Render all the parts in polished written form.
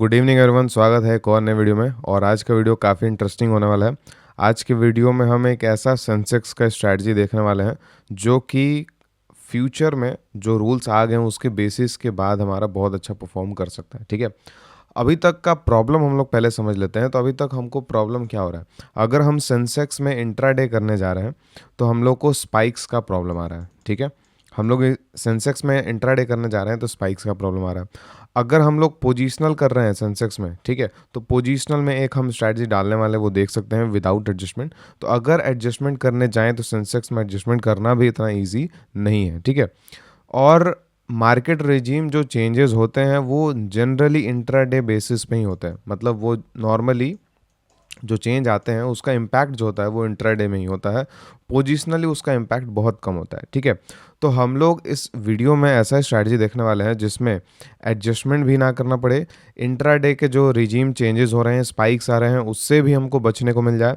Good evening everyone, स्वागत है एक और नए वीडियो में। और आज का वीडियो काफ़ी इंटरेस्टिंग होने वाला है। आज के वीडियो में हम एक ऐसा सेंसेक्स का स्ट्रैटेजी देखने वाले हैं जो कि फ्यूचर में जो रूल्स आ गए हैं उसके बेसिस के बाद हमारा बहुत अच्छा परफॉर्म कर सकता है। ठीक है, अभी तक का प्रॉब्लम हम लोग पहले समझ लेते हैं। तो अभी तक हमको प्रॉब्लम क्या हो रहा है? अगर हम सेंसेक्स में इंट्राडे करने जा रहे हैं तो हम लोग को स्पाइक्स का प्रॉब्लम आ रहा है। ठीक है, हम लोग सेंसेक्स में इंट्राडे करने जा रहे हैं तो स्पाइक्स का प्रॉब्लम आ रहा है। अगर हम लोग पोजिशनल कर रहे हैं सेंसेक्स में, ठीक है, तो पोजिशनल में एक हम स्ट्रैटेजी डालने वाले वो देख सकते हैं विदाउट एडजस्टमेंट। तो अगर एडजस्टमेंट करने जाएं तो सेंसेक्स में एडजस्टमेंट करना भी इतना ईजी नहीं है। ठीक है, और मार्केट रेजिम जो चेंजेस होते हैं वो जनरली इंट्राडे बेसिस पे ही होते हैं। मतलब वो नॉर्मली जो चेंज आते हैं उसका इम्पैक्ट जो होता है वो इंट्राडे में ही होता है। पोजिशनली उसका इम्पैक्ट बहुत कम होता है। ठीक है, तो हम लोग इस वीडियो में ऐसा स्ट्रैटेजी देखने वाले हैं जिसमें एडजस्टमेंट भी ना करना पड़े, इंट्राडे के जो रिजीम चेंजेस हो रहे हैं, स्पाइक्स आ रहे हैं, उससे भी हमको बचने को मिल जाए।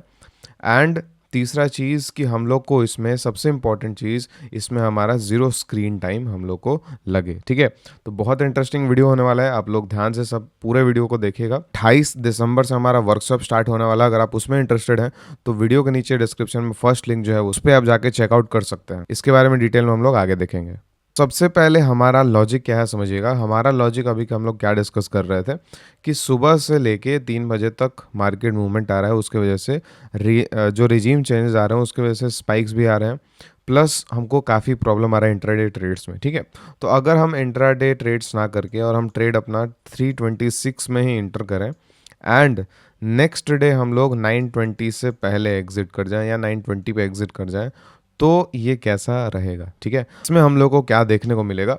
एंड तीसरा चीज़ कि हम लोग को इसमें सबसे इम्पॉर्टेंट चीज़, इसमें हमारा ज़ीरो स्क्रीन टाइम हम लोग को लगे। ठीक है, तो बहुत इंटरेस्टिंग वीडियो होने वाला है। आप लोग ध्यान से सब पूरे वीडियो को देखिएगा। 28 दिसंबर से हमारा वर्कशॉप स्टार्ट होने वाला है। अगर आप उसमें इंटरेस्टेड हैं तो वीडियो के नीचे डिस्क्रिप्शन में फर्स्ट लिंक जो है उस पर आप जाके चेकआउट कर सकते हैं। इसके बारे में डिटेल में हम लोग आगे देखेंगे। सबसे पहले हमारा लॉजिक क्या है समझिएगा। हमारा लॉजिक अभी हम लोग क्या डिस्कस कर रहे थे कि सुबह से लेके 3 बजे तक मार्केट मूवमेंट आ रहा है, उसके वजह से जो रिजीम चेंजेस आ रहे हैं उसके वजह से स्पाइक्स भी आ रहे हैं, प्लस हमको काफ़ी प्रॉब्लम आ रहा है इंट्राडे ट्रेड्स में। ठीक है, तो अगर हम इंट्राडे ट्रेड्स ना करके और हम ट्रेड अपना 326 में ही इंटर करें एंड नेक्स्ट डे हम लोग 920 से पहले एग्जिट कर जाएं या 920 पे एग्जिट कर जाएं तो ये कैसा रहेगा? ठीक है, इसमें हम लोग को क्या देखने को मिलेगा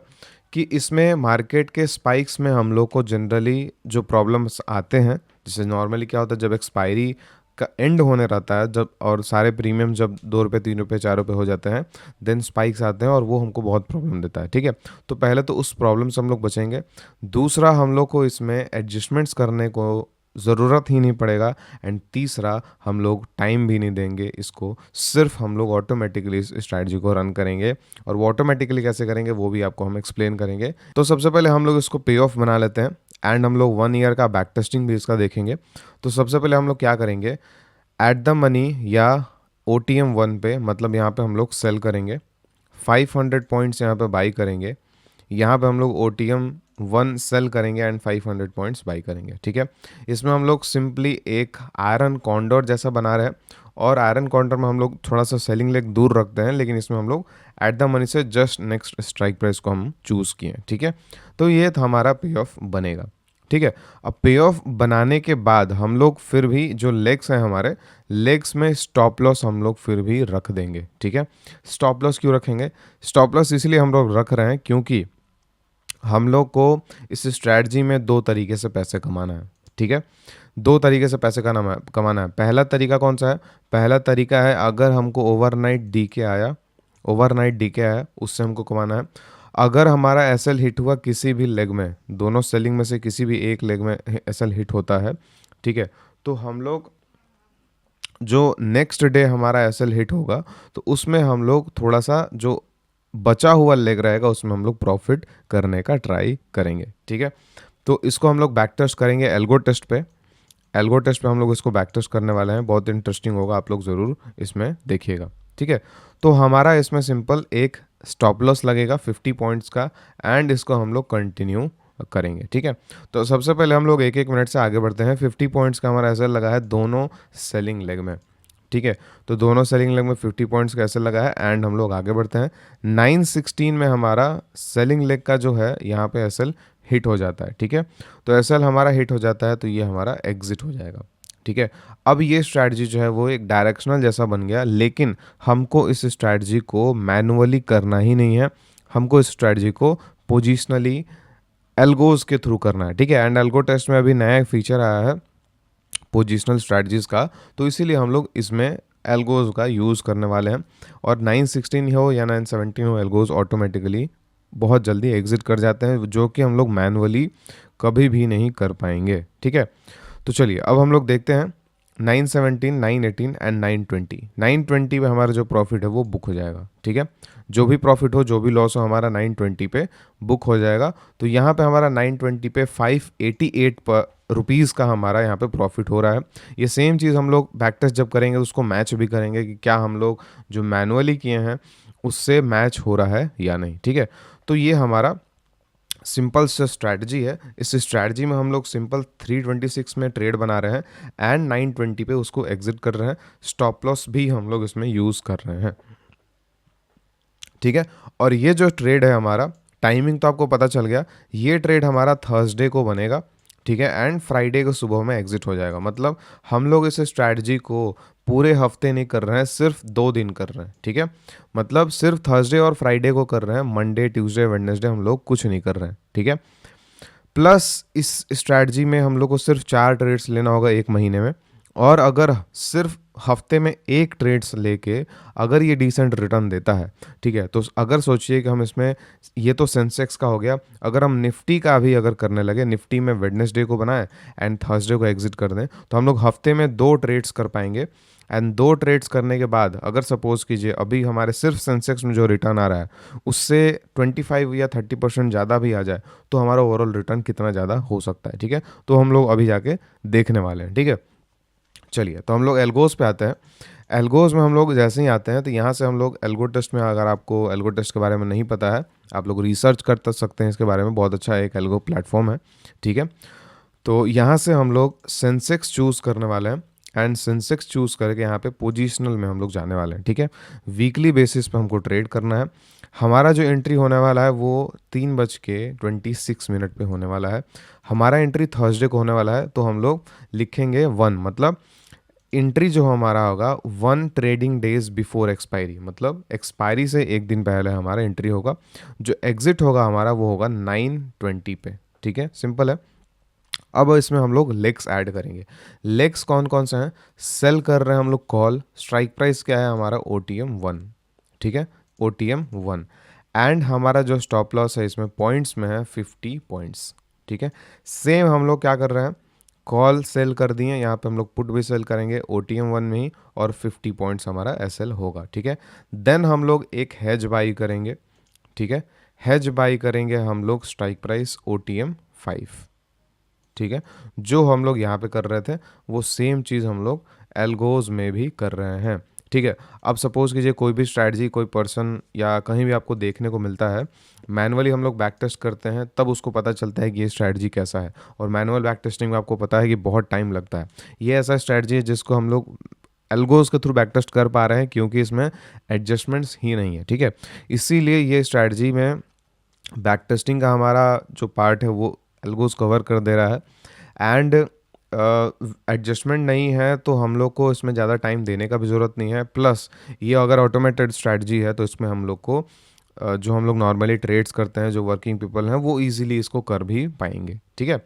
कि इसमें मार्केट के स्पाइक्स में हम लोग को जनरली जो प्रॉब्लम्स आते हैं, जैसे नॉर्मली क्या होता है जब एक्सपायरी का एंड होने रहता है, जब और सारे प्रीमियम जब 2 रुपये 3 रुपये 4 रुपये हो जाते हैं, देन स्पाइक्स आते हैं और वो हमको बहुत प्रॉब्लम देता है। ठीक है, तो पहले तो उस प्रॉब्लम से हम लोग बचेंगे। दूसरा, हम लोग को इसमें एडजस्टमेंट्स करने को ज़रूरत ही नहीं पड़ेगा। एंड तीसरा, हम लोग टाइम भी नहीं देंगे इसको, सिर्फ हम लोग ऑटोमेटिकली इस स्ट्रैटेजी को रन करेंगे। और वो ऑटोमेटिकली कैसे करेंगे वो भी आपको हम एक्सप्लेन करेंगे। तो सबसे पहले हम लोग इसको पे ऑफ बना लेते हैं एंड हम लोग 1 ईयर का बैक टेस्टिंग भी इसका देखेंगे। तो सबसे पहले हम लोग क्या करेंगे, एट द मनी या OTM1 पे, मतलब यहाँ पे हम लोग सेल करेंगे, 500 पॉइंट्स यहाँ पे बाई करेंगे, यहाँ पे हम लोग OTM1 सेल करेंगे एंड 500 पॉइंट्स बाई करेंगे। ठीक है, इसमें हम लोग सिंपली एक आयरन कॉन्डोर जैसा बना रहे हैं और आयरन कॉन्डोर में हम लोग थोड़ा सा सेलिंग लेग दूर रखते हैं, लेकिन इसमें हम लोग एट द मनी से जस्ट नेक्स्ट स्ट्राइक प्राइस को हम चूज़ किए हैं। ठीक है, तो ये हमारा पे ऑफ बनेगा। ठीक है, अब पे ऑफ बनाने के बाद हम लोग फिर भी जो लेग्स हैं हमारे लेग्स में स्टॉप लॉस हम लोग फिर भी रख देंगे। ठीक है, स्टॉप लॉस क्यों रखेंगे? स्टॉप लॉस इसलिए हम लोग रख रहे हैं क्योंकि हम लोग को इस स्ट्रैटेजी में 2 तरीके से पैसे कमाना है। ठीक है, 2 तरीके से पैसे कमाना है। पहला तरीका कौन सा है? पहला तरीका है अगर हमको ओवरनाइट डी के आया उससे हमको कमाना है। अगर हमारा एसएल हिट हुआ किसी भी लेग में, दोनों सेलिंग में से किसी भी एक लेग में एसएल हिट होता है, ठीक है, तो हम लोग जो नेक्स्ट डे हमारा एसएल हिट होगा तो उसमें हम लोग थोड़ा सा जो बचा हुआ लेग रहेगा उसमें हम लोग प्रॉफिट करने का ट्राई करेंगे। ठीक है, तो इसको हम लोग बैक टेस्ट करेंगे एल्गो टेस्ट पे। एल्गो टेस्ट पे हम लोग इसको बैक टेस्ट करने वाले हैं, बहुत इंटरेस्टिंग होगा, आप लोग ज़रूर इसमें देखिएगा। ठीक है, तो हमारा इसमें सिंपल एक स्टॉप लॉस लगेगा 50 पॉइंट्स का एंड इसको हम लोग कंटिन्यू करेंगे। ठीक है, तो सबसे पहले हम लोग 1-1 मिनट से आगे बढ़ते हैं। 50 पॉइंट्स का हमारा ऐसा लगा है दोनों सेलिंग लेग में। ठीक है, तो दोनों सेलिंग लेग में 50 पॉइंट्स का ऐसे लगा है एंड हम लोग आगे बढ़ते हैं। 916 में हमारा सेलिंग लेग का जो है यहाँ पे एसएल हिट हो जाता है। ठीक है, तो एसएल हमारा हिट हो जाता है तो ये हमारा एग्जिट हो जाएगा। ठीक है, अब ये स्ट्रैटेजी जो है वो एक डायरेक्शनल जैसा बन गया, लेकिन हमको इस स्ट्रैटेजी को मैनुअली करना ही नहीं है, हमको इस स्ट्रैटेजी को पोजिशनली एल्गोज के थ्रू करना है। ठीक है, एंड एल्गो टेस्ट में अभी नया फीचर आया है पोजिशनल स्ट्रैटेजीज का, तो इसीलिए हम लोग इसमें एल्गोज का यूज़ करने वाले हैं। और 916 हो या 917 हो, एल्गोज ऑटोमेटिकली बहुत जल्दी एग्जिट कर जाते हैं, जो कि हम लोग मैनुअली कभी भी नहीं कर पाएंगे। ठीक है, तो चलिए अब हम लोग देखते हैं 917, 918 एंड 920। 920 पे हमारा जो प्रॉफिट है वो बुक हो जाएगा। ठीक है, जो भी प्रॉफिट हो जो भी लॉस हो हमारा 920 पे बुक हो जाएगा। तो यहाँ पे हमारा 920 पे 588 रुपीज़ का हमारा यहाँ पे प्रॉफिट हो रहा है। ये सेम चीज़ हम लोग बैक टेस्ट जब करेंगे तो उसको मैच भी करेंगे कि क्या हम लोग जो मैनुअली किए हैं उससे मैच हो रहा है या नहीं, ठीक है। तो ये हमारा सिंपल सा स्ट्रैटेजी है। इस स्ट्रैटेजी में हम लोग सिंपल 326 में ट्रेड बना रहे हैं एंड 920 पे उसको एग्जिट कर रहे हैं। स्टॉप लॉस भी हम लोग इसमें यूज़ कर रहे हैं, ठीक है। और ये जो ट्रेड है हमारा, टाइमिंग तो आपको पता चल गया, ये ट्रेड हमारा थर्सडे को बनेगा, ठीक है, एंड फ्राइडे को सुबह में एग्जिट हो जाएगा। मतलब हम लोग इस स्ट्रैटेजी को पूरे हफ्ते नहीं कर रहे हैं, सिर्फ 2 दिन कर रहे हैं, ठीक है। मतलब सिर्फ थर्सडे और फ्राइडे को कर रहे हैं, मंडे ट्यूसडे वेडनेसडे हम लोग कुछ नहीं कर रहे हैं, ठीक है। प्लस इस स्ट्रैटेजी में हम लोग को सिर्फ 4 ट्रेड्स लेना होगा 1 महीने में, और अगर सिर्फ हफ्ते में 1 ट्रेड्स लेके अगर ये डिसेंट रिटर्न देता है, ठीक है, तो अगर सोचिए कि हम इसमें, ये तो सेंसेक्स का हो गया, अगर हम निफ्टी का भी अगर करने लगे, निफ्टी में वेडनेसडे को बनाए एंड थर्सडे को एग्जिट कर दें, तो हम लोग हफ्ते में 2 ट्रेड्स कर पाएंगे। एंड 2 ट्रेड्स करने के बाद अगर सपोज कीजिए अभी हमारे सिर्फ सेंसेक्स में जो रिटर्न आ रहा है उससे 25 या 30% ज़्यादा भी आ जाए, तो हमारा ओवरऑल रिटर्न कितना ज़्यादा हो सकता है, ठीक है। तो हम लोग अभी जाके देखने वाले हैं, ठीक है। चलिए, तो हम लोग एल्गोस पे आते हैं। एल्गोस में हम लोग जैसे ही आते हैं तो यहाँ से हम लोग एल्गो टेस्ट में, अगर आपको एल्गो टेस्ट के बारे में नहीं पता है, आप लोग रिसर्च कर सकते हैं इसके बारे में, बहुत अच्छा एक एल्गो प्लेटफॉर्म है, ठीक है। तो यहाँ से हम लोग सेंसेक्स चूज़ करने वाले हैं एंड सेंसेक्स चूज़ करके यहाँ पे पोजिशनल में हम लोग जाने वाले हैं, ठीक है। वीकली बेसिस पे हमको ट्रेड करना है। हमारा जो एंट्री होने वाला है वो 3:26 पे होने वाला है। हमारा एंट्री थर्सडे को होने वाला है, तो हम लोग लिखेंगे 1, मतलब एंट्री जो हमारा होगा 1 ट्रेडिंग डेज बिफोर एक्सपायरी, मतलब एक्सपायरी से 1 दिन पहले हमारा एंट्री होगा। जो एग्जिट होगा हमारा वो होगा 9:20 पे, ठीक है, सिंपल है। अब इसमें हम लोग लेग्स ऐड करेंगे। लेग्स कौन कौन से हैं? सेल कर रहे हैं हम लोग कॉल, स्ट्राइक प्राइस क्या है हमारा OTM 1, ठीक है, OTM 1। एंड हमारा जो स्टॉप लॉस है इसमें पॉइंट्स में है 50 पॉइंट्स, ठीक है। सेम हम लोग क्या कर रहे हैं, कॉल सेल कर दिए, यहाँ पे हम लोग पुट भी सेल करेंगे OTM 1 में ही, और 50 पॉइंट्स हमारा SL होगा, ठीक है। देन हम लोग एक हेज बाई करेंगे, ठीक है। हेज बाई करेंगे हम लोग स्ट्राइक प्राइस OTM 5, ठीक है। जो हम लोग यहाँ पे कर रहे थे वो सेम चीज़ हम लोग एल्गोज में भी कर रहे हैं, ठीक है। अब सपोज कीजिए कोई भी स्ट्रैटेजी कोई पर्सन या कहीं भी आपको देखने को मिलता है, मैनुअली हम लोग बैक टेस्ट करते हैं तब उसको पता चलता है कि ये स्ट्रैटेजी कैसा है, और मैनुअल बैक टेस्टिंग में आपको पता है कि बहुत टाइम लगता है। ये ऐसा स्ट्रैटेजी है जिसको हम लोग एल्गोज के थ्रू बैक टेस्ट कर पा रहे हैं क्योंकि इसमें एडजस्टमेंट्स ही नहीं है, ठीक है। इसीलिए ये स्ट्रैटेजी में बैक टेस्टिंग का हमारा जो पार्ट है वो एल्गोज कवर कर दे रहा है। एंड एडजस्टमेंट नहीं है तो हम लोग को इसमें ज़्यादा टाइम देने का भी ज़रूरत नहीं है। प्लस ये अगर ऑटोमेटेड स्ट्रैटेजी है तो इसमें हम लोग को जो हम लोग नॉर्मली ट्रेड्स करते हैं, जो वर्किंग पीपल हैं, वो इजीली इसको कर भी पाएंगे, ठीक है।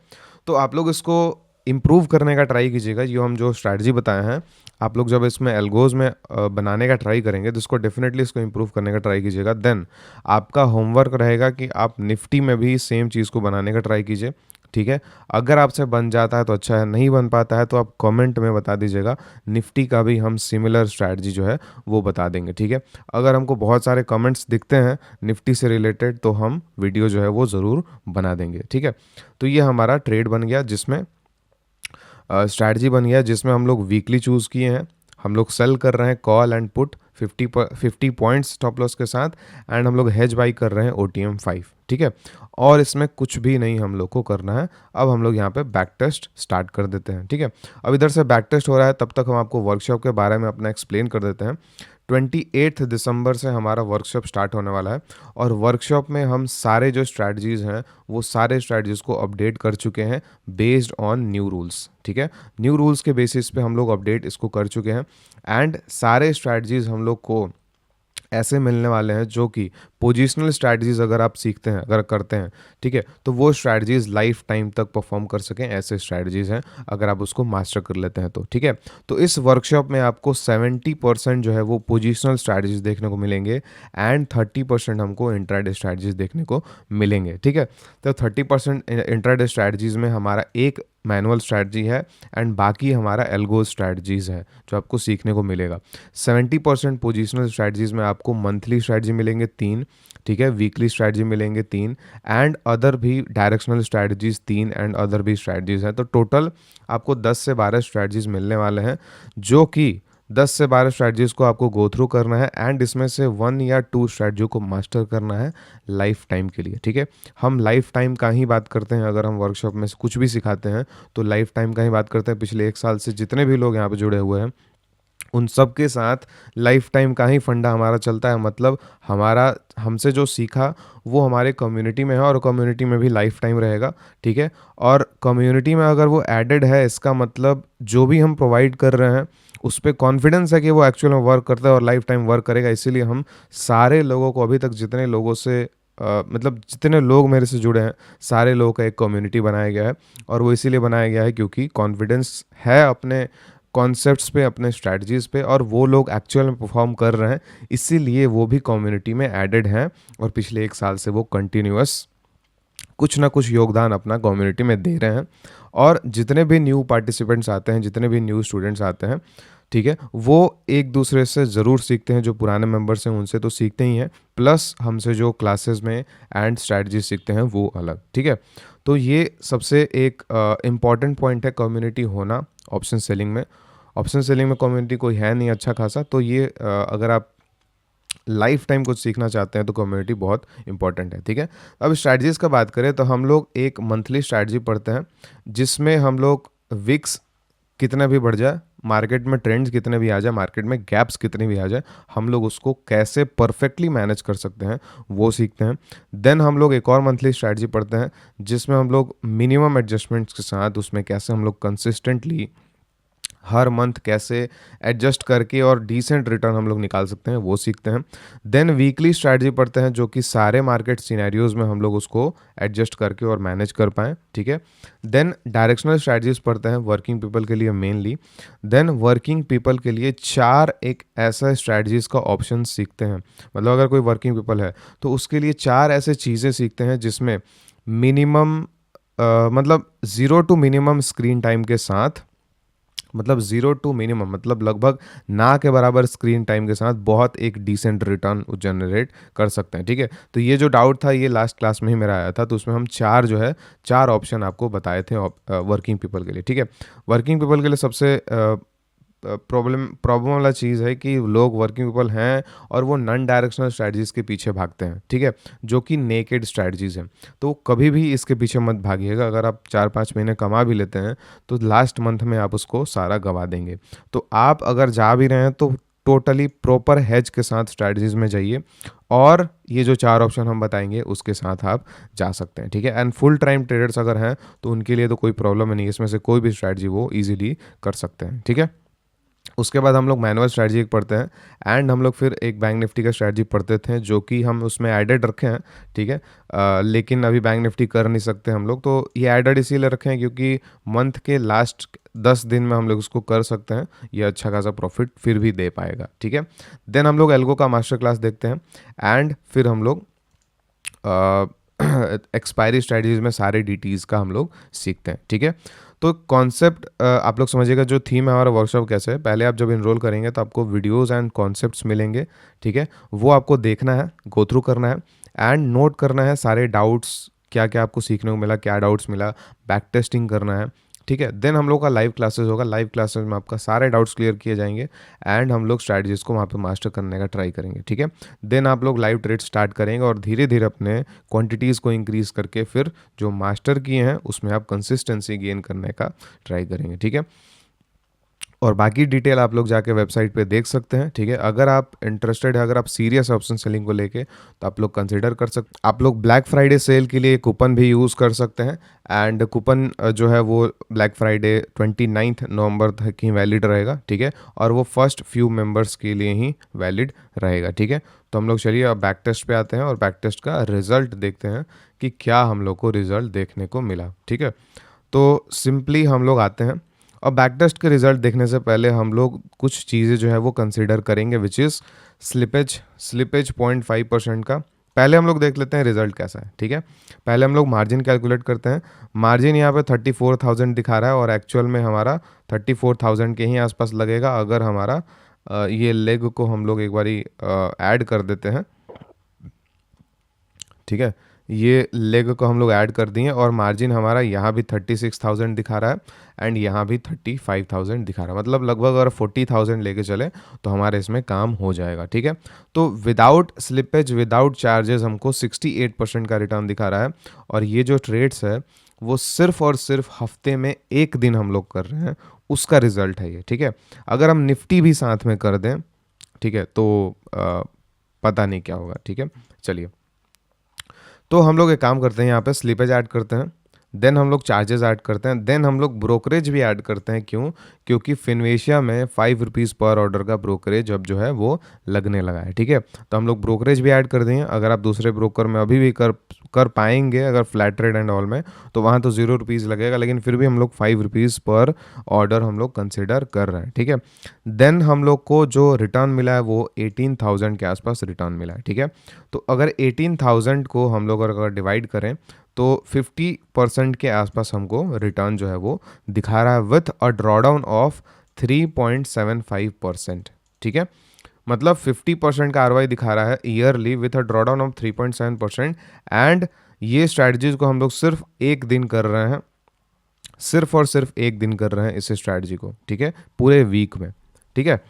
तो आप लोग इसको इम्प्रूव करने का ट्राई कीजिएगा। ये हम जो स्ट्रैटेजी बताए हैं, आप लोग जब इसमें एल्गोज में बनाने का ट्राई करेंगे तो इसको डेफिनेटली इसको इम्प्रूव करने का ट्राई कीजिएगा। देन आपका होमवर्क रहेगा कि आप निफ्टी में भी सेम चीज़ को बनाने का ट्राई कीजिए, ठीक है। अगर आपसे बन जाता है तो अच्छा है, नहीं बन पाता है तो आप कमेंट में बता दीजिएगा, निफ्टी का भी हम सिमिलर स्ट्रैटेजी जो है वो बता देंगे, ठीक है। अगर हमको बहुत सारे कमेंट्स दिखते हैं निफ्टी से रिलेटेड तो हम वीडियो जो है वो ज़रूर बना देंगे, ठीक है। तो ये हमारा ट्रेड बन गया, जिसमें स्ट्रैटेजी बन गया, जिसमें हम लोग वीकली चूज़ किए हैं। हम लोग सेल कर रहे हैं call and put 50 points stop loss के साथ, एंड हम लोग हेज बाई कर रहे हैं OTM 5, ठीक है। और इसमें कुछ भी नहीं हम लोग को करना है। अब हम लोग यहाँ पे बैक टेस्ट स्टार्ट कर देते हैं, ठीक है। अब इधर से बैक टेस्ट हो रहा है, तब तक हम आपको वर्कशॉप के बारे में अपना एक्सप्लेन कर देते हैं। 28 दिसंबर से हमारा वर्कशॉप स्टार्ट होने वाला है, और वर्कशॉप में हम सारे जो स्ट्रैटेजीज़ हैं वो सारे स्ट्रैटेजीज़ को अपडेट कर चुके हैं बेस्ड ऑन न्यू रूल्स, ठीक है। न्यू रूल्स के बेसिस पे हम लोग अपडेट इसको कर चुके हैं। एंड सारे स्ट्रैटेजीज़ हम लोग को ऐसे मिलने वाले हैं जो कि पोजिशनल स्ट्रैटेजीज अगर आप सीखते हैं, अगर करते हैं, ठीक है, तो वो स्ट्रैटेजीज लाइफ टाइम तक परफॉर्म कर सकें, ऐसे स्ट्रैटेजीज हैं अगर आप उसको मास्टर कर लेते हैं तो, ठीक है। तो इस वर्कशॉप में आपको 70% जो है वो पोजिशनल स्ट्रैटेजीज देखने को मिलेंगे, एंड 30% हमको इंट्राडे स्ट्रैटेजीज देखने को मिलेंगे, ठीक है। तो 30% इंट्राडे स्ट्रैटेजीज में हमारा एक मैनुअल स्ट्रैटेजी है एंड बाकी हमारा एल्गो स्ट्रैटेजीज है जो आपको सीखने को मिलेगा। 70% पोजिशनल स्ट्रैटेजीज में आपको मंथली स्ट्रैटेजी मिलेंगे 3, ठीक है, वीकली स्ट्रैटेजी मिलेंगे 3 एंड अदर भी डायरेक्शनल स्ट्रैटेजीज 3 एंड अदर भी स्ट्रैटेजीज हैं। तो टोटल आपको 10 से 12 स्ट्रैटेजीज मिलने वाले हैं, जो कि 10 से 12 स्ट्रैटेजीज को आपको गो थ्रू करना है एंड इसमें से 1 या 2 स्ट्रैटेजी को मास्टर करना है लाइफ टाइम के लिए, ठीक है। हम लाइफ टाइम का ही बात करते हैं, अगर हम वर्कशॉप में से कुछ भी सिखाते हैं तो लाइफ टाइम का ही बात करते हैं। पिछले 1 साल से जितने भी लोग यहाँ पे जुड़े हुए हैं उन सब के साथ लाइफ टाइम का ही फंडा हमारा चलता है। मतलब हमारा हमसे जो सीखा वो हमारे कम्युनिटी में है और कम्युनिटी में भी लाइफ टाइम रहेगा, ठीक है। और कम्युनिटी में अगर वो एडेड है, इसका मतलब जो भी हम प्रोवाइड कर रहे हैं उस पर कॉन्फिडेंस है कि वो एक्चुअल में वर्क करता है और लाइफ टाइम वर्क करेगा। इसीलिए हम सारे लोगों को, अभी तक जितने लोगों से मतलब जितने लोग मेरे से जुड़े हैं, सारे लोगों का एक कम्युनिटी बनाया गया है। और वो इसीलिए बनाया गया है क्योंकि कॉन्फिडेंस है अपने कॉन्सेप्ट्स पे, अपने स्ट्रैटेजीज पे, और वो लोग एक्चुअल में परफॉर्म कर रहे हैं, इसीलिए वो भी कम्युनिटी में एडेड हैं और पिछले 1 साल से वो कंटिन्यूअस कुछ ना कुछ योगदान अपना कम्युनिटी में दे रहे हैं। और जितने भी न्यू पार्टिसिपेंट्स आते हैं, जितने भी न्यू स्टूडेंट्स आते हैं, ठीक है, वो एक दूसरे से ज़रूर सीखते हैं। जो पुराने मेंबर्स हैं उनसे तो सीखते ही हैं, प्लस हमसे जो क्लासेस में एंड स्ट्रैटेजी सीखते हैं वो अलग, ठीक है। तो ये सबसे एक इम्पॉर्टेंट पॉइंट है कम्युनिटी होना ऑप्शन सेलिंग में। ऑप्शन सेलिंग में कम्युनिटी कोई है नहीं अच्छा खासा, तो ये अगर आप लाइफ टाइम कुछ सीखना चाहते हैं तो कम्युनिटी बहुत इंपॉर्टेंट है, ठीक है। अब स्ट्रैटेजीज़ का बात करें तो हम लोग एक मंथली स्ट्रैटेजी पढ़ते हैं जिसमें हम लोग विक्स कितना भी बढ़ जाए, मार्केट में ट्रेंड्स कितने भी आ जाए, मार्केट में गैप्स कितने भी आ जाए, हम लोग उसको कैसे परफेक्टली मैनेज कर सकते हैं वो सीखते हैं। देन हम लोग एक और मंथली स्ट्रैटेजी पढ़ते हैं जिसमें हम लोग मिनिमम एडजस्टमेंट्स के साथ उसमें कैसे हम लोग कंसिस्टेंटली हर मंथ कैसे एडजस्ट करके और डिसेंट रिटर्न हम लोग निकाल सकते हैं वो सीखते हैं। देन वीकली स्ट्रैटेजी पढ़ते हैं जो कि सारे मार्केट सिनेरियोज में हम लोग उसको एडजस्ट करके और मैनेज कर पाएँ, ठीक है। देन डायरेक्शनल स्ट्रैटेजीज पढ़ते हैं वर्किंग पीपल के लिए मेनली। देन वर्किंग पीपल के लिए 4 एक ऐसा स्ट्रैटेजीज का ऑप्शन सीखते हैं। मतलब अगर कोई वर्किंग पीपल है तो उसके लिए 4 ऐसे चीज़ें सीखते हैं जिसमें मिनिमम मतलब 0 टू मिनिमम स्क्रीन टाइम के साथ, मतलब 0 टू मिनिमम मतलब लगभग ना के बराबर स्क्रीन टाइम के साथ बहुत एक डिसेंट रिटर्न जनरेट कर सकते हैं, ठीक है। तो ये जो डाउट था ये लास्ट क्लास में ही मेरा आया था, तो उसमें हम 4 जो है 4 ऑप्शन आपको बताए थे वर्किंग पीपल के लिए, ठीक है। वर्किंग पीपल के लिए सबसे प्रॉब्लम वाला चीज़ है कि लोग वर्किंग पीपल हैं और वो नॉन डायरेक्शनल स्ट्रैटेजीज़ के पीछे भागते हैं, ठीक है, जो कि नेकेड स्ट्रैटेजीज़ हैं। तो कभी भी इसके पीछे मत भागिएगा। अगर आप 4-5 महीने कमा भी लेते हैं तो लास्ट मंथ में आप उसको सारा गवा देंगे। तो आप अगर जा भी रहे हैं तो टोटली प्रॉपर हेज के साथ स्ट्रैटेजीज़ में जाइए और ये जो 4 ऑप्शन हम बताएंगे उसके साथ आप जा सकते हैं, ठीक है। एंड फुल टाइम ट्रेडर्स अगर हैं तो उनके लिए तो कोई प्रॉब्लम नहीं है, इसमें से कोई भी स्ट्रैटेजी वो ईजिली कर सकते हैं, ठीक है। उसके बाद हम लोग मैनुअल स्ट्रैटेजी पढ़ते हैं एंड हम लोग फिर एक बैंक निफ्टी का स्ट्रैटेजी पढ़ते थे जो कि हम उसमें एडेड रखे हैं, ठीक है। लेकिन अभी बैंक निफ्टी कर नहीं सकते हम लोग, तो ये एडेड इसीलिए रखे हैं क्योंकि मंथ के लास्ट 10 दिन में हम लोग उसको कर सकते हैं, ये अच्छा खासा प्रॉफिट फिर भी दे पाएगा, ठीक है। देन हम लोग एल्गो का मास्टर क्लास देखते हैं एंड फिर हम लोग एक्सपायरी स्ट्रैटेजीज में सारे डीटीज का हम लोग सीखते हैं, ठीक है। तो कॉन्सेप्ट आप लोग समझिएगा, जो थीम है हमारा वर्कशॉप कैसे है। पहले आप जब इनरोल करेंगे तो आपको वीडियोस एंड कॉन्सेप्ट्स मिलेंगे, ठीक है, वो आपको देखना है, गो थ्रू करना है एंड नोट करना है सारे डाउट्स, क्या क्या आपको सीखने को मिला, क्या डाउट्स मिला, बैक टेस्टिंग करना है, ठीक है। देन हम लोग का लाइव क्लासेस होगा, लाइव क्लासेस में आपका सारे डाउट्स क्लियर किए जाएंगे एंड हम लोग स्ट्रैटेजीज को वहाँ पे मास्टर करने का ट्राई करेंगे, ठीक है। देन आप लोग लाइव ट्रेड स्टार्ट करेंगे और धीरे धीरे अपने क्वांटिटीज़ को इंक्रीज करके फिर जो मास्टर किए हैं उसमें आप कंसिस्टेंसी गेन करने का ट्राई करेंगे, ठीक है। और बाकी डिटेल आप लोग जाके वेबसाइट पे देख सकते हैं, ठीक है। अगर आप इंटरेस्टेड है, अगर आप सीरियस ऑप्शन सेलिंग को लेके, तो आप लोग कंसिडर कर सकते, आप लोग ब्लैक फ्राइडे सेल के लिए कूपन भी यूज़ कर सकते हैं एंड कूपन जो है वो ब्लैक फ्राइडे 29 नवंबर तक ही वैलिड रहेगा, ठीक है। और वो फर्स्ट फ्यू मेंबर्स के लिए ही वैलिड रहेगा, ठीक है। तो हम लोग चलिए अब बैक टेस्ट पे आते हैं और बैक टेस्ट का रिजल्ट देखते हैं कि क्या हम लोग को रिजल्ट देखने को मिला, ठीक है। तो सिंपली हम लोग आते हैं और बैक टेस्ट के रिजल्ट देखने से पहले हम लोग कुछ चीज़ें जो है वो कंसिडर करेंगे, विच इज़ स्लिपेज 0.5% का, पहले हम लोग देख लेते हैं रिजल्ट कैसा है, ठीक है। पहले हम लोग मार्जिन कैलकुलेट करते हैं। मार्जिन यहाँ पे 34,000 दिखा रहा है और एक्चुअल में हमारा 34,000 के ही आसपास लगेगा अगर हमारा ये लेग को हम लोग एक बारी ऐड कर देते हैं, ठीक है। ये लेग को हम लोग ऐड कर दिए और मार्जिन हमारा यहाँ भी 36,000 दिखा रहा है एंड यहाँ भी 35,000 दिखा रहा है, मतलब लगभग अगर 40,000 लेके चले तो हमारे इसमें काम हो जाएगा, ठीक है। तो विदाउट स्लिपेज विदाउट चार्जेस हमको 68% का रिटर्न दिखा रहा है और ये जो ट्रेड्स है वो सिर्फ और सिर्फ हफ्ते में एक दिन हम लोग कर रहे हैं, उसका रिजल्ट है ये, ठीक है। अगर हम निफ्टी भी साथ में कर दें, ठीक है, तो पता नहीं क्या होगा, ठीक है। चलिए, तो हम लोग एक काम करते हैं, यहाँ पे स्लीपेज ऐड करते हैं, देन हम लोग चार्जेस ऐड करते हैं, देन हम लोग ब्रोकरेज भी ऐड करते हैं। क्यों? क्योंकि फिनवेशिया में 5 रुपीज़ पर ऑर्डर का ब्रोकरेज अब जो है वो लगने लगा है, ठीक है। तो हम लोग ब्रोकरेज भी ऐड कर देंगे। अगर आप दूसरे ब्रोकर में अभी भी कर पाएंगे, अगर फ्लैट ट्रेड एंड ऑल में, तो वहाँ तो 0 रुपीज़ लगेगा, लेकिन फिर भी हम लोग 5 रुपीज़ पर ऑर्डर हम लोग कंसिडर कर रहे हैं, ठीक है। देन हम लोग को जो रिटर्न मिला है वो 18,000 के आसपास रिटर्न मिला है, ठीक है। तो अगर 18,000 को हम लोग अगर डिवाइड करें तो 50% के आसपास हमको रिटर्न जो है वो दिखा रहा है विथ अ ड्रॉडाउन ऑफ 3.75%, ठीक है। मतलब 50% का आरवाई दिखा रहा है yearly with a drawdown of 3.7%। And ये स्ट्रैटेजीज को हम लोग सिर्फ एक दिन कर रहे हैं, सिर्फ और सिर्फ एक दिन कर रहे हैं इस स्ट्रैटेजी को, ठीक है, पूरे वीक में, ठीक है।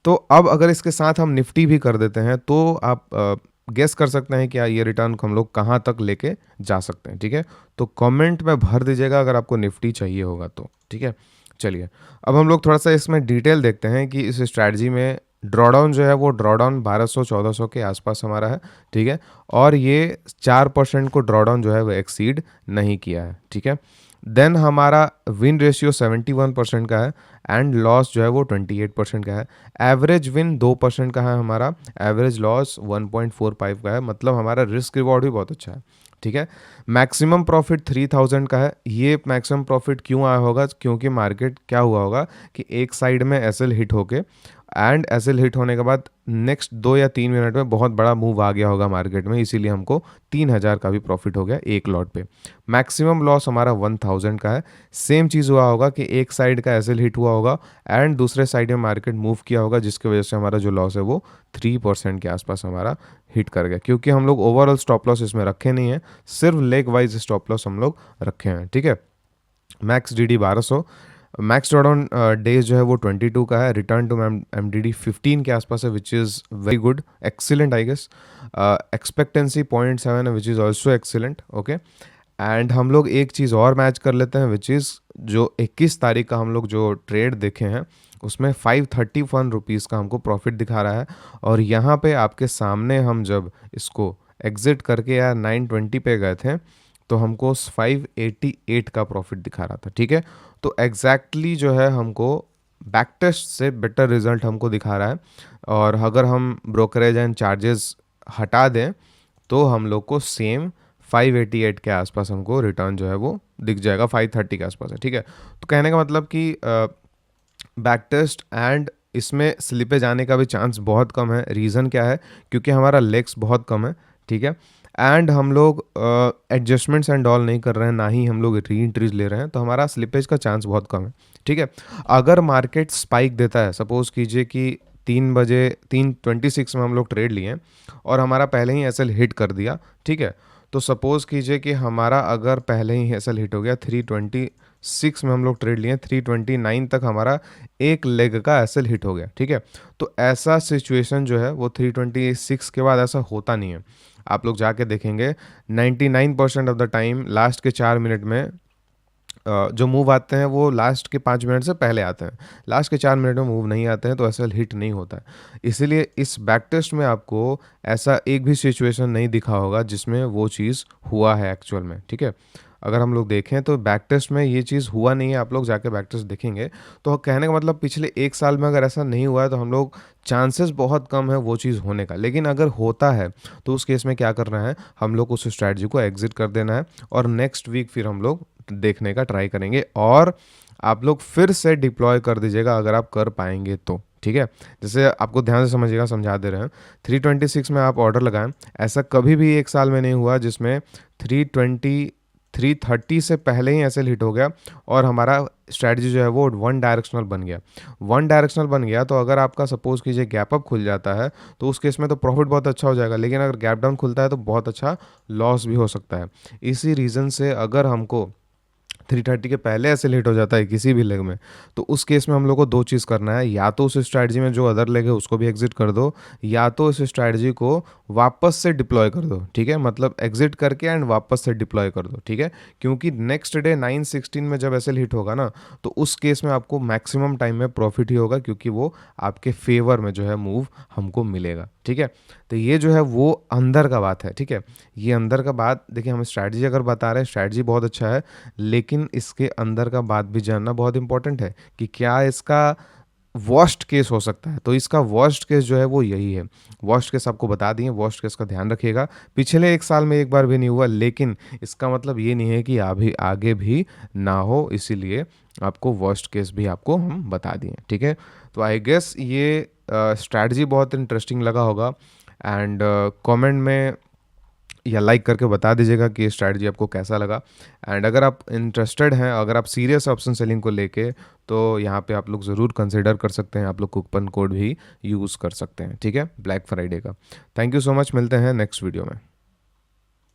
तो अब अगर इसके साथ हम निफ्टी भी कर देते हैं तो आप गेस कर सकते हैं कि ये रिटर्न को हम लोग कहाँ तक लेके जा सकते हैं, ठीक है। तो कमेंट में भर दीजिएगा अगर आपको निफ्टी चाहिए होगा तो, ठीक है। चलिए, अब हम लोग थोड़ा सा इसमें डिटेल देखते हैं कि इस स्ट्रैटेजी में ड्रॉडाउन जो है वो ड्रॉडाउन 1200-1400 के आसपास हमारा है, ठीक है। और ये 4% को ड्रॉडाउन जो है वो एक्सीड नहीं किया है, ठीक है। देन हमारा विन रेशियो 71% का है एंड लॉस जो है वो 28% का है। एवरेज विन 2% का है हमारा, एवरेज लॉस 1.45 का है, मतलब हमारा रिस्क रिवॉर्ड भी बहुत अच्छा है, ठीक है। मैक्सिमम प्रॉफिट 3,000 का है। ये मैक्सिमम प्रॉफिट क्यों आया होगा? क्योंकि मार्केट क्या हुआ होगा कि एक साइड में एसएल हिट होके एंड एसएल हिट होने के बाद नेक्स्ट 2 या 3 मिनट में बहुत बड़ा मूव आ गया होगा मार्केट में, इसीलिए हमको 3,000 का भी प्रॉफिट हो गया एक लॉट पे। मैक्सिमम लॉस हमारा 1,000 का है। सेम चीज़ हुआ होगा कि एक साइड का एसएल हिट हुआ होगा एंड दूसरे साइड में मार्केट मूव किया होगा, जिसकी वजह से हमारा जो लॉस है वो 3% के आसपास हमारा हिट कर गया, क्योंकि हम लोग ओवरऑल स्टॉप लॉस इसमें रखे नहीं है, सिर्फ लेग वाइज स्टॉप लॉस हम लोग रखे हैं, ठीक है। Max D D 1200, max drawdown days जो है वो 22 का है। रिटर्न टू एमडीडी 15 के आसपास है, which is very good, excellent I guess. Expectancy 0.7 है, which is also excellent, okay. And हम लोग एक चीज़ और मैच कर लेते हैं, विच इज़ जो 21 तारीख का हम लोग जो ट्रेड देखे हैं उसमें 531 रुपीज़ का हमको प्रॉफिट दिखा रहा है। और यहाँ पे आपके सामने हम जब इसको एग्जिट करके या 920 पे गए थे तो हमको 588 का प्रॉफिट दिखा रहा था, ठीक है। तो एग्जैक्टली जो है हमको बैक टेस्ट से बेटर रिजल्ट हमको दिखा रहा है। और अगर हम ब्रोकरेज एंड चार्जेस हटा दें तो हम लोग को सेम 588 के आसपास हमको रिटर्न जो है वो दिख जाएगा, 530 के आसपास है, ठीक है। तो कहने का मतलब कि बैक टेस्ट एंड इसमें स्लिपेज आने का भी चांस बहुत कम है। रीज़न क्या है? क्योंकि हमारा लेग्स बहुत कम है, ठीक है। एंड हम लोग एडजस्टमेंट्स एंड ऑल नहीं कर रहे हैं, ना ही हम लोग री एंट्रीज ले रहे हैं, तो हमारा स्लिपेज का चांस बहुत कम है, ठीक है। अगर मार्केट स्पाइक देता है, सपोज कीजिए कि 3:26 में हम लोग ट्रेड लिए और हमारा पहले ही एसएल हिट कर दिया, ठीक है। तो सपोज कीजिए कि हमारा अगर पहले ही एसएल हिट हो गया, 3:26 में हम लोग ट्रेड लिए, 3:29 तक हमारा एक लेग का एसएल हिट हो गया, ठीक है। तो ऐसा सिचुएशन जो है वो 3:26 के बाद ऐसा होता नहीं है। आप लोग जाके देखेंगे 99% ऑफ द टाइम लास्ट के 4 मिनट में जो मूव आते हैं वो लास्ट के 5 मिनट से पहले आते हैं, लास्ट के 4 मिनट में मूव नहीं आते हैं, तो ऐसा हिट नहीं होता है। इसीलिए इस बैक टेस्ट में आपको ऐसा एक भी सिचुएशन नहीं दिखा होगा जिसमें वो चीज़ हुआ है एक्चुअल में, ठीक है। अगर हम लोग देखें तो बैक टेस्ट में ये चीज़ हुआ नहीं है। आप लोग जाके बैक टेस्ट देखेंगे तो कहने का मतलब पिछले 1 साल में अगर ऐसा नहीं हुआ है तो हम लोग चांसेस बहुत कम है वो चीज़ होने का। लेकिन अगर होता है तो उस केस में क्या करना है, हम लोग उस स्ट्रैटेजी को एग्जिट कर देना है और नेक्स्ट वीक फिर हम लोग देखने का ट्राई करेंगे और आप लोग फिर से डिप्लॉय कर दीजिएगा अगर आप कर पाएंगे तो, ठीक है। जैसे आपको ध्यान से समझिएगा, समझा दे रहे हैं। 326 में आप ऑर्डर लगाएं, ऐसा कभी भी एक साल में नहीं हुआ जिसमें 330 से पहले ही ऐसे हिट हो गया और हमारा स्ट्रैटेजी जो है वो वन डायरेक्शनल बन गया। वन डायरेक्शनल बन गया तो अगर आपका सपोज कीजिए गैप अप खुल जाता है तो उस केस में तो प्रॉफिट बहुत अच्छा हो जाएगा, लेकिन अगर गैप डाउन खुलता है तो बहुत अच्छा लॉस भी हो सकता है। इसी रीज़न से अगर हमको 330 के पहले ऐसे लेट हो जाता है किसी भी लेग में, तो उस केस में हम लोग को दो चीज़ करना है। या तो उस स्ट्रैटेजी में जो अदर लेग है उसको भी एग्जिट कर दो, या तो इस स्ट्रैटेजी को वापस से डिप्लॉय कर दो। ठीक है, मतलब एग्जिट करके एंड वापस से डिप्लॉय कर दो। ठीक है, क्योंकि नेक्स्ट डे 9:16 में जब ऐसे हिट होगा ना, तो उस केस में आपको मैक्सिमम टाइम में प्रॉफिट ही होगा, क्योंकि वो आपके फेवर में जो है मूव हमको मिलेगा। ठीक है, तो ये जो है वो अंदर का बात है। ठीक है, ये अंदर का बात देखिए, हम स्ट्रैटेजी अगर बता रहे हैं, स्ट्रैटेजी बहुत अच्छा है, लेकिन इसके अंदर का बात भी जानना बहुत इंपॉर्टेंट है कि क्या इसका वर्स्ट केस हो सकता है। तो इसका वर्स्ट केस जो है वो यही है। वर्स्ट केस आपको बता दिए, वर्स्ट केस का ध्यान रखिएगा। पिछले एक साल में एक बार भी नहीं हुआ, लेकिन इसका मतलब ये नहीं है कि अभी आगे भी ना हो, इसीलिए आपको वर्स्ट केस भी आपको हम बता दिए। ठीक है, तो आई गेस ये स्ट्रैटेजी बहुत इंटरेस्टिंग लगा होगा, एंड कमेंट में या लाइक करके बता दीजिएगा कि ये स्ट्रैटेजी आपको कैसा लगा। एंड अगर आप इंटरेस्टेड हैं, अगर आप सीरियस ऑप्शन सेलिंग को लेके, तो यहाँ पे आप लोग ज़रूर कंसिडर कर सकते हैं। आप लोग कूपन कोड भी यूज़ कर सकते हैं। ठीक है, ब्लैक फ्राइडे का। थैंक यू सो मच, मिलते हैं नेक्स्ट वीडियो में।